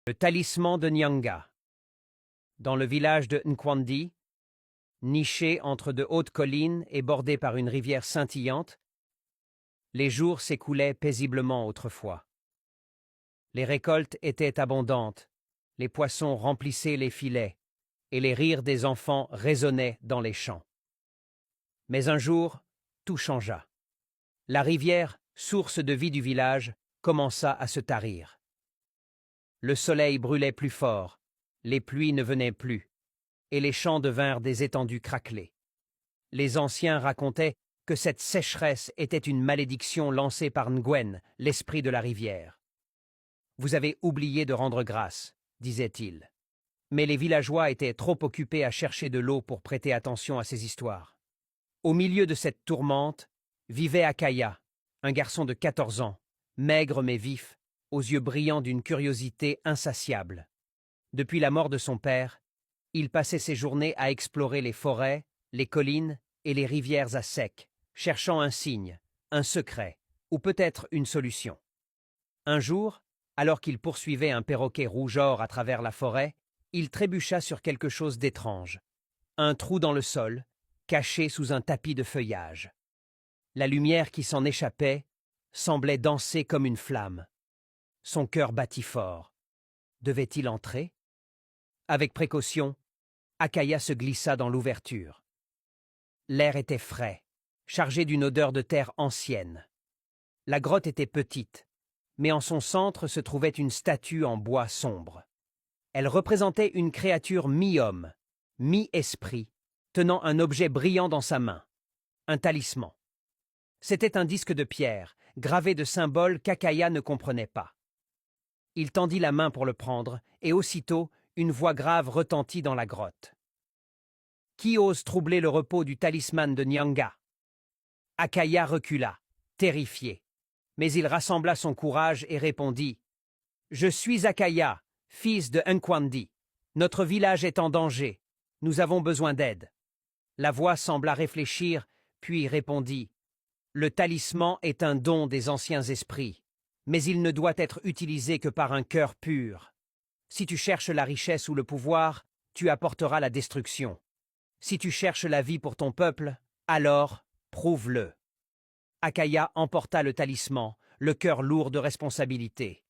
Le talisman de Nyanga. Dans le village de Nkwandi, niché entre de hautes collines et bordé par une rivière scintillante, les jours s'écoulaient paisiblement autrefois. Les récoltes étaient abondantes, les poissons remplissaient les filets, et les rires des enfants résonnaient dans les champs. Mais un jour, tout changea. La rivière, source de vie du village, commença à se tarir. Le soleil brûlait plus fort, les pluies ne venaient plus, et les champs devinrent des étendues craquelées. Les anciens racontaient que cette sécheresse était une malédiction lancée par Ngwen, l'esprit de la rivière. « Vous avez oublié de rendre grâce », disait-il. Mais les villageois étaient trop occupés à chercher de l'eau pour prêter attention à ces histoires. Au milieu de cette tourmente, vivait Akaya, un garçon de 14 ans, maigre mais vif, aux yeux brillants d'une curiosité insatiable. Depuis la mort de son père, il passait ses journées à explorer les forêts, les collines et les rivières à sec, cherchant un signe, un secret, ou peut-être une solution. Un jour, alors qu'il poursuivait un perroquet rougeâtre à travers la forêt, il trébucha sur quelque chose d'étrange. Un trou dans le sol, caché sous un tapis de feuillage. La lumière qui s'en échappait semblait danser comme une flamme. Son cœur battit fort. Devait-il entrer? Avec précaution, Akaya se glissa dans l'ouverture. L'air était frais, chargé d'une odeur de terre ancienne. La grotte était petite, mais en son centre se trouvait une statue en bois sombre. Elle représentait une créature mi-homme, mi-esprit, tenant un objet brillant dans sa main, un talisman. C'était un disque de pierre, gravé de symboles qu'Akaya ne comprenait pas. Il tendit la main pour le prendre, et aussitôt, une voix grave retentit dans la grotte. « Qui ose troubler le repos du talisman de Nyanga ?» Akaya recula, terrifié. Mais il rassembla son courage et répondit « Je suis Akaya, fils de Nkwandi. Notre village est en danger. Nous avons besoin d'aide. » La voix sembla réfléchir, puis répondit « Le talisman est un don des anciens esprits, mais il ne doit être utilisé que par un cœur pur. Si tu cherches la richesse ou le pouvoir, tu apporteras la destruction. Si tu cherches la vie pour ton peuple, alors prouve-le. » Akaya emporta le talisman, le cœur lourd de responsabilité.